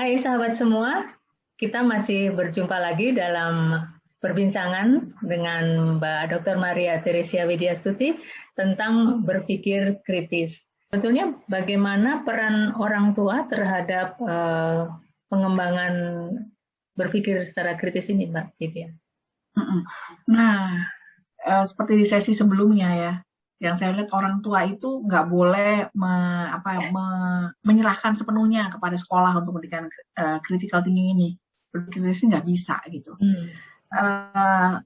Hai sahabat semua, kita masih berjumpa lagi dalam perbincangan dengan Mbak Dr. Maria Teresia Widyastuti tentang berpikir kritis. Sebetulnya bagaimana peran orang tua terhadap pengembangan berpikir secara kritis ini, Mbak Widya? Nah, seperti di sesi sebelumnya ya, yang saya lihat orang tua itu nggak boleh menyerahkan sepenuhnya kepada sekolah untuk pendidikan critical thinking ini. Berpikir kritis nggak bisa gitu.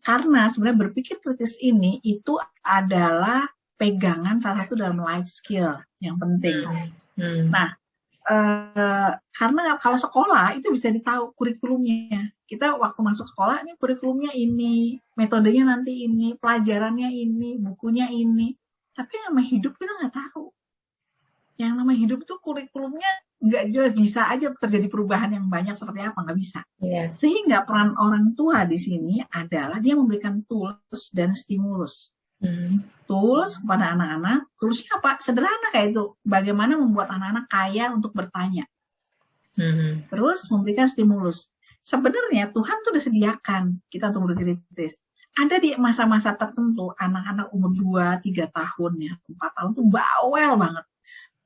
Karena sebenarnya berpikir kritis ini itu adalah pegangan salah satu dalam life skill yang penting. Nah, karena kalau sekolah itu bisa ditahu kurikulumnya. Kita waktu masuk sekolah ini kurikulumnya ini, metodenya nanti ini, pelajarannya ini, bukunya ini. Tapi yang namanya hidup kita nggak tahu. Yang namanya hidup itu kurikulumnya nggak jelas, bisa aja terjadi perubahan yang banyak seperti apa, nggak bisa. Sehingga peran orang tua di sini adalah dia memberikan tools dan stimulus. Tools kepada anak-anak, toolsnya apa? Sederhana kayak itu, bagaimana membuat anak-anak kaya untuk bertanya. Terus memberikan stimulus. Sebenarnya Tuhan tuh udah sediakan kita untuk berpikir kritis. Ada di masa-masa tertentu, anak-anak umur 2-3 tahun ya, 4 tahun tuh bawel banget.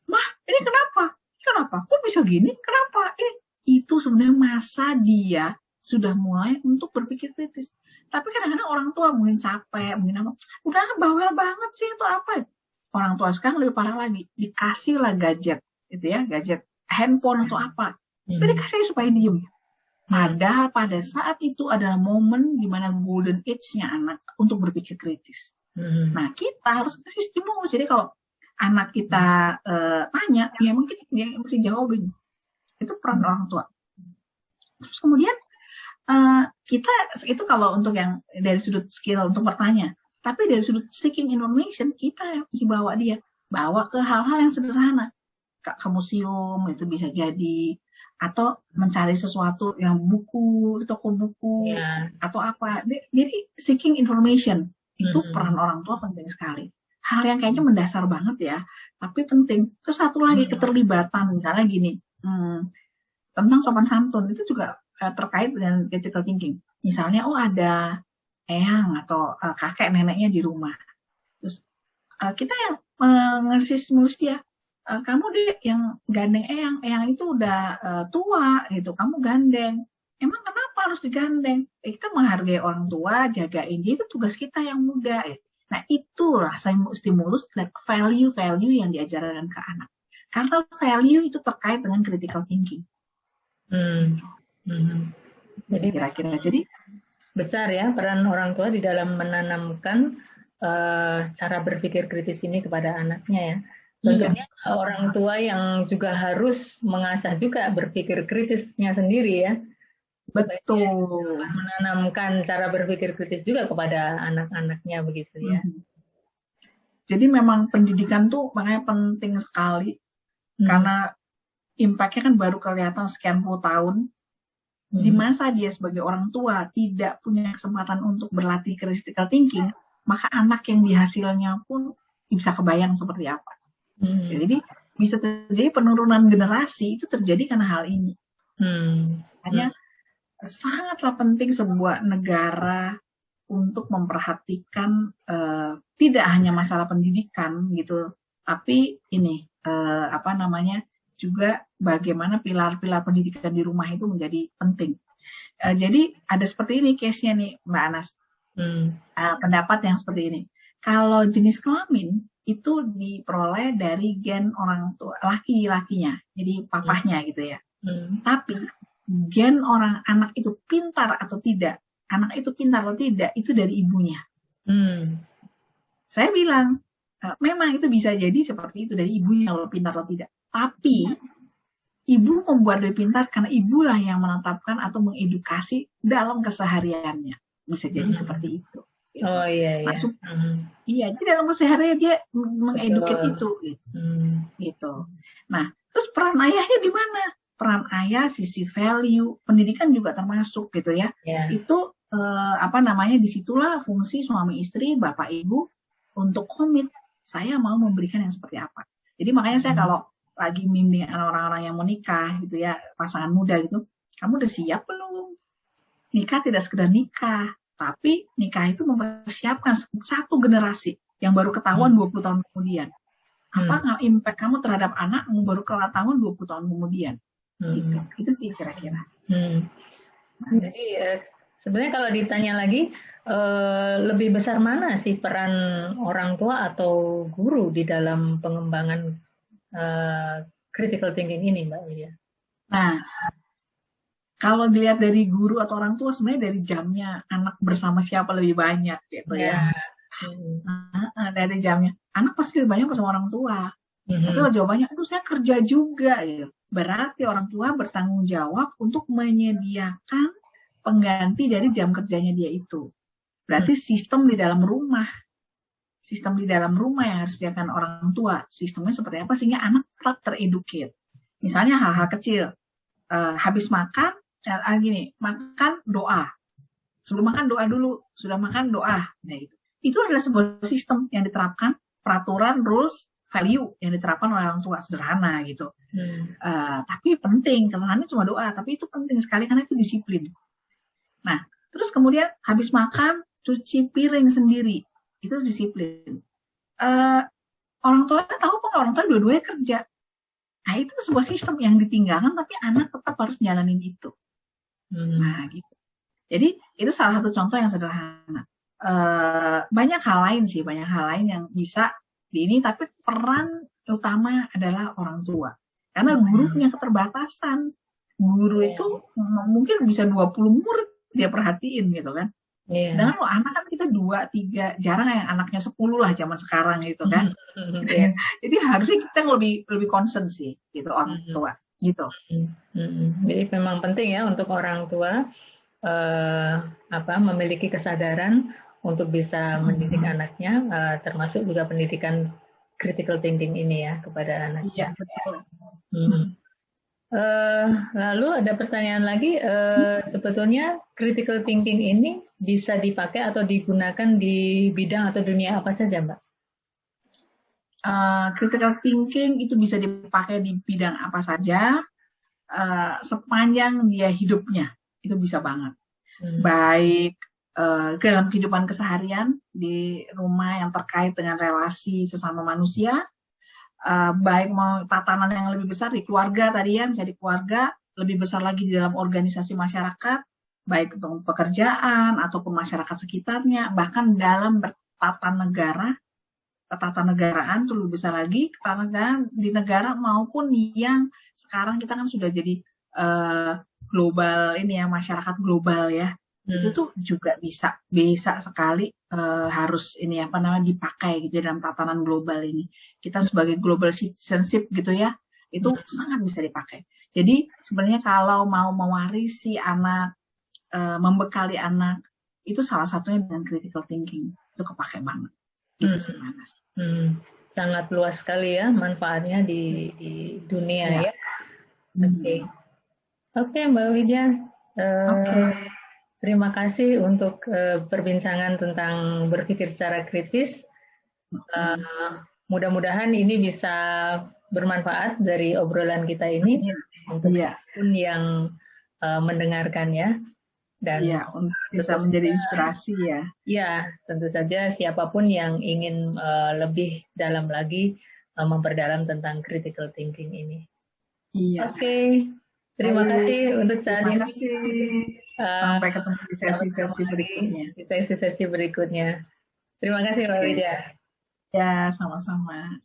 Mah, ini kenapa? Kenapa? Kok bisa gini? Kenapa? Itu sebenarnya masa dia sudah mulai untuk berpikir kritis. Tapi kadang-kadang orang tua mungkin capek, mungkin apa, udah bawel banget sih itu apa? Orang tua sekarang lebih parah lagi, dikasih lah gadget, gitu ya, gadget, handphone atau apa. Jadi dikasih supaya diem. Padahal pada saat itu adalah momen di mana golden age-nya anak untuk berpikir kritis. Nah, kita harus kasih stimulus. Jadi kalau anak kita tanya, ya mungkin dia mesti jawabin. Itu peran orang tua. Terus kemudian kita itu kalau untuk yang dari sudut skill untuk bertanya, tapi dari sudut seeking information kita yang mesti bawa ke hal-hal yang sederhana, ke museum itu bisa jadi, atau mencari sesuatu yang buku, toko buku, atau apa. Jadi seeking information itu peran orang tua penting sekali. Hal yang kayaknya mendasar banget ya, tapi penting. Terus satu lagi keterlibatan, misalnya gini, tentang sopan santun itu juga terkait dengan critical thinking. Misalnya, ada eyang atau kakek neneknya di rumah. Terus kita yang ngasih stimulus dia, kamu deh yang gandeng eyang itu udah tua gitu, kamu gandeng. Emang kenapa harus digandeng? Kita menghargai orang tua, jagain dia, itu tugas kita yang muda. Nah, itulah stimulus dan value-value yang diajarkan ke anak. Karena value itu terkait dengan critical thinking. Jadi kira-kira besar ya peran orang tua di dalam menanamkan cara berpikir kritis ini kepada anaknya ya. Tentunya orang tua yang juga harus mengasah juga berpikir kritisnya sendiri ya. Betul. Menanamkan cara berpikir kritis juga kepada anak-anaknya begitu ya. Jadi memang pendidikan tuh makanya penting sekali. Karena impact-nya kan baru kelihatan sekian puluh tahun. Di masa dia sebagai orang tua tidak punya kesempatan untuk berlatih critical thinking, maka anak yang dihasilnya pun bisa kebayang seperti apa. Jadi bisa terjadi penurunan generasi itu terjadi karena hal ini. Hanya sangatlah penting sebuah negara untuk memperhatikan tidak hanya masalah pendidikan gitu, tapi ini juga bagaimana pilar-pilar pendidikan di rumah itu menjadi penting. Jadi ada seperti ini case-nya nih Mbak Anas. Pendapat yang seperti ini. Kalau jenis kelamin itu diperoleh dari gen orang tua laki-lakinya, jadi papahnya gitu ya. Tapi gen orang anak itu pintar atau tidak, itu dari ibunya. Saya bilang memang itu bisa jadi seperti itu dari ibunya kalau pintar atau tidak. Tapi ibu membuat dia pintar karena ibulah yang menetapkan atau mengedukasi dalam kesehariannya. Bisa jadi seperti itu. Gitu. Oh iya. Masuk. Iya, jadi dalam keseharian dia mengeduket itu. Gitu. Nah, terus peran ayahnya di mana? Peran ayah, sisi value, pendidikan juga termasuk gitu ya. Itu disitulah fungsi suami istri, bapak ibu untuk komit. Saya mau memberikan yang seperti apa. Jadi makanya saya kalau lagi bimbing orang-orang yang mau nikah gitu ya, pasangan muda gitu, kamu udah siap belum? Nikah tidak sekedar nikah, tapi nikah itu mempersiapkan satu generasi yang baru ketahuan 20 tahun kemudian. Apa impact kamu terhadap anak yang baru ketahuan 20 tahun kemudian. Gitu. Itu sih kira-kira. Jadi sebenarnya kalau ditanya lagi, lebih besar mana sih peran orang tua atau guru di dalam pengembangan critical thinking ini, Mbak Widya? Nah, kalau dilihat dari guru atau orang tua, sebenarnya dari jamnya anak bersama siapa lebih banyak gitu ya. Dari jamnya anak pasti lebih banyak bersama orang tua. Tapi kalau jawabannya, aduh saya kerja juga gitu. Berarti orang tua bertanggung jawab untuk menyediakan pengganti dari jam kerjanya dia itu. Berarti sistem di dalam rumah yang harus disediakan orang tua. Sistemnya seperti apa sehingga anak tetap tereducate. Misalnya hal-hal kecil, habis makan, gini, makan doa. Sebelum makan doa dulu, sudah makan doa. Nah, itu adalah sebuah sistem yang diterapkan, peraturan, rules, value yang diterapkan oleh orang tua, sederhana gitu. Tapi penting, kesannya cuma doa, tapi itu penting sekali karena itu disiplin. Nah, terus kemudian habis makan, cuci piring sendiri, itu disiplin. Orang tua tahu kok, orang tua dua-duanya kerja. Nah, itu sebuah sistem yang ditinggalkan, tapi anak tetap harus jalanin itu. Nah, gitu. Jadi, itu salah satu contoh yang sederhana. Banyak hal lain yang bisa di ini, tapi peran utama adalah orang tua. Karena guru punya keterbatasan. Guru itu mungkin bisa 20 murid dia perhatiin gitu kan. Sedangkan kalau anak kan kita 2, 3, jarang yang anaknya 10 lah zaman sekarang gitu kan. Jadi harusnya kita yang lebih concern sih gitu orang tua gitu. Jadi memang penting ya untuk orang tua memiliki kesadaran untuk bisa mendidik anaknya, termasuk juga pendidikan critical thinking ini ya kepada anaknya. Iya, betul. Lalu ada pertanyaan lagi, sebetulnya critical thinking ini bisa dipakai atau digunakan di bidang atau dunia apa saja, Mbak? Critical thinking itu bisa dipakai di bidang apa saja, sepanjang dia hidupnya, itu bisa banget. Baik dalam kehidupan keseharian di rumah yang terkait dengan relasi sesama manusia, baik mau tatanan yang lebih besar di keluarga tadi ya, menjadi keluarga, lebih besar lagi di dalam organisasi masyarakat, baik untuk pekerjaan ataupun masyarakat sekitarnya, bahkan dalam ketatanegaraan itu lebih besar lagi, ketatanegaraan di negara maupun yang sekarang kita kan sudah jadi global ini ya, masyarakat global ya. Itu tuh juga bisa sekali harus ini dipakai gitu dalam tatanan global ini. Kita sebagai global citizenship gitu ya, itu sangat bisa dipakai. Jadi sebenarnya kalau mau mewarisi anak, membekali anak, itu salah satunya dengan critical thinking, itu kepake banget. Gitu sih Manas. Sangat luas sekali ya manfaatnya di dunia ya. Oke, Mbak Widya. Terima kasih untuk perbincangan tentang berpikir secara kritis. Mudah-mudahan ini bisa bermanfaat dari obrolan kita ini untuk siapapun yang mendengarkan ya. Dan untuk bisa menjadi inspirasi ya. Ya, tentu saja siapapun yang ingin lebih dalam lagi memperdalam tentang critical thinking ini. Iya. Oke. Terima kasih untuk saat ini. Terima kasih. Sampai ketemu di sesi-sesi berikutnya. Di sesi-sesi berikutnya. Terima kasih, Mbak Widya. Ya, sama-sama.